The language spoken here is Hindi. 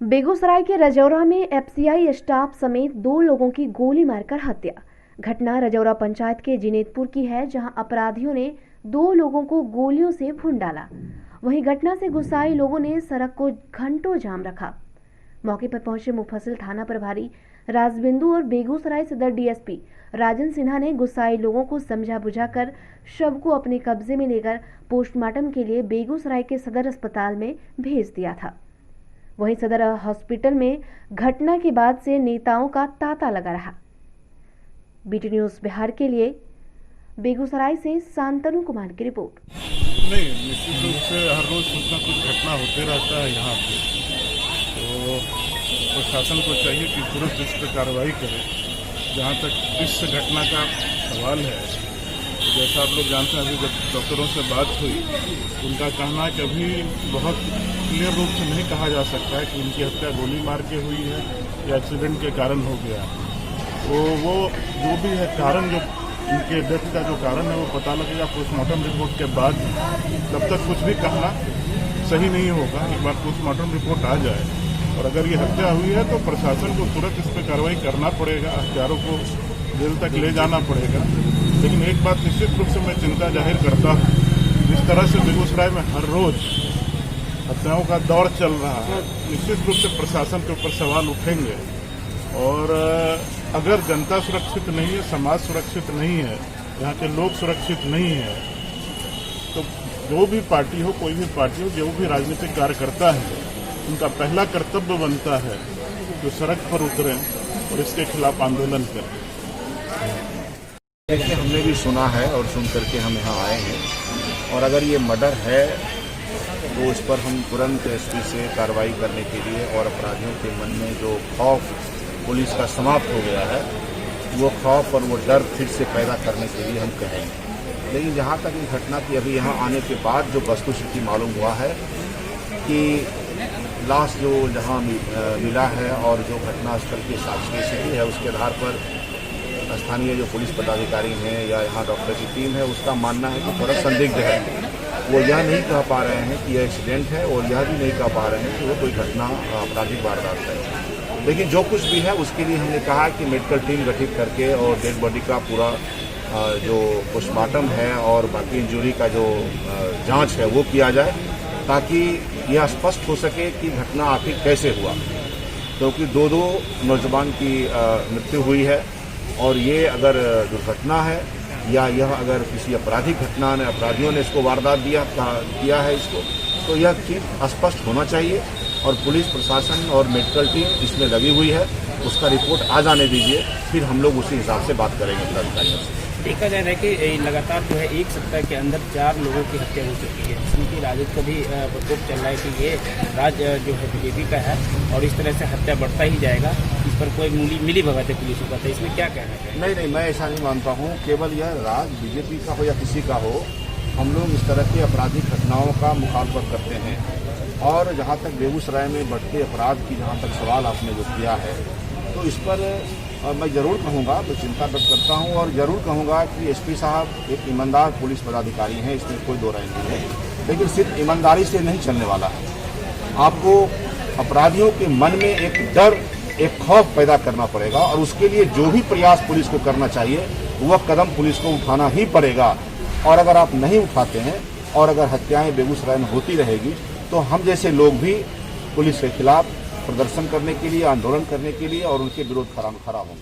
बेगूसराय के रजौरा में एफसीआई स्टाफ समेत 2 लोगों की गोली मारकर हत्या। घटना रजौरा पंचायत के जिनेतपुर की है, जहां अपराधियों ने 2 लोगों को गोलियों से भून डाला। वहीं घटना से गुस्साए लोगों ने सड़क को घंटों जाम रखा। मौके पर पहुंचे मुफस्सिल थाना प्रभारी राजबिंदु और बेगूसराय सदर डीएसपी राजन सिन्हा ने गुस्साए लोगों को समझा बुझाकर शव को अपने कब्जे में लेकर पोस्टमार्टम के लिए बेगूसराय के सदर अस्पताल में भेज दिया था। वहीं सदर हॉस्पिटल में घटना के बाद से नेताओं का तांता लगा रहा। बीटी न्यूज बिहार के लिए बेगूसराय से शांतनु कुमार की रिपोर्ट। नहीं, निश्चित रूप से हर रोज कुछ न कुछ घटना होते रहता है यहाँ पे, तो प्रशासन को चाहिए कि तुरंत इस पर कार्रवाई करे। जहाँ तक इस घटना का सवाल है, तो जैसा आप लोग जानते हैं, अभी जब डॉक्टरों से बात हुई, उनका कहना है कि अभी बहुत क्लियर रूप से नहीं कहा जा सकता है कि इनकी हत्या गोली मार के हुई है या एक्सीडेंट के कारण हो गया। तो वो जो भी है कारण, जो इनके डेथ का जो कारण है वो पता लगेगा पोस्टमार्टम रिपोर्ट के बाद। तब तक कुछ भी कहना सही नहीं होगा। एक बार पोस्टमार्टम रिपोर्ट आ जाए और अगर ये हत्या हुई है तो प्रशासन को तुरंत इस पर कार्रवाई करना पड़ेगा, हत्यारों को जेल तक ले जाना पड़ेगा। लेकिन एक बात निश्चित रूप से मैं चिंता जाहिर करता हूँ, जिस तरह से बेगूसराय में हर रोज हत्याओं का दौर चल रहा है, निश्चित रूप से प्रशासन के ऊपर सवाल उठेंगे। और अगर जनता सुरक्षित नहीं है, समाज सुरक्षित नहीं है, यहाँ के लोग सुरक्षित नहीं है, तो जो भी पार्टी हो, कोई भी पार्टी हो, जो भी राजनीतिक कार्यकर्ता है, उनका पहला कर्तव्य बनता है जो सड़क पर उतरें और इसके खिलाफ आंदोलन करें। देखिए, हमने भी सुना है और सुन करके हम यहाँ आए हैं, और अगर ये मर्डर है तो इस पर हम तुरंत एसपी से कार्रवाई करने के लिए और अपराधियों के मन में जो खौफ पुलिस का समाप्त हो गया है, वो खौफ और वो डर फिर से पैदा करने के लिए हम कहेंगे। लेकिन जहाँ तक इस घटना की अभी यहाँ आने के बाद जो वस्तुस्थिति मालूम हुआ है कि लाश जो जहाँ मिला है और जो घटनास्थल की साक्ष्य स्थिति है, उसके आधार पर स्थानीय जो पुलिस पदाधिकारी हैं या यहाँ डॉक्टर की टीम है, उसका मानना है कि थोड़ा संदिग्ध है। वो यह नहीं कह पा रहे हैं कि यह एक्सीडेंट है और यह भी नहीं कह पा रहे हैं कि वो कोई घटना आपराधिक वारदात है। लेकिन जो कुछ भी है उसके लिए हमने कहा कि मेडिकल टीम गठित करके और डेड बॉडी का पूरा जो पोस्टमार्टम है और बाकी इंजरी का जो जांच है वो किया जाए, ताकि यह स्पष्ट हो सके कि घटना आखिर कैसे हुआ। क्योंकि दो नौजवान की मृत्यु हुई है, और ये अगर दुर्घटना है या यह अगर किसी आपराधिक घटना ने अपराधियों ने इसको वारदात किया है इसको, तो यह चीज़ स्पष्ट होना चाहिए। और पुलिस प्रशासन और मेडिकल टीम इसमें लगी हुई है, उसका रिपोर्ट आ जाने दीजिए, फिर हम लोग उसी हिसाब से बात करेंगे अधिकारियों से। देखा जा रहा है कि लगातार जो है 1 सप्ताह के अंदर 4 लोगों की हत्या हो चुकी है, जिनकी राजद का भी प्रकोप चल रहा है कि ये राज जो है बीजेपी का है और इस तरह से हत्या बढ़ता ही जाएगा। इस पर कोई मिली भगत है पुलिस का, तो इसमें क्या कहना है? नहीं, मैं ऐसा नहीं मानता हूँ। केवल यह राज बीजेपी का हो या किसी का हो, हम लोग इस तरह की आपराधिक घटनाओं का मुखालफत करते हैं। और जहाँ तक बेगूसराय में बढ़ते अपराध की जहाँ तक सवाल आपने जो किया है, तो इस पर मैं जरूर कहूँगा, मैं चिंता व्यक्त करता हूँ और जरूर कहूँगा कि एसपी साहब एक ईमानदार पुलिस पदाधिकारी हैं, इसमें कोई दो राय नहीं है। लेकिन सिर्फ ईमानदारी से नहीं चलने वाला है, आपको अपराधियों के मन में एक डर, एक खौफ पैदा करना पड़ेगा, और उसके लिए जो भी प्रयास पुलिस को करना चाहिए वह कदम पुलिस को उठाना ही पड़ेगा। और अगर आप नहीं उठाते हैं और अगर हत्याएं बेगूसराय में होती रहेगी, तो हम जैसे लोग भी पुलिस के खिलाफ प्रदर्शन करने के लिए, आंदोलन करने के लिए और उनके विरोध खड़ा होंगे।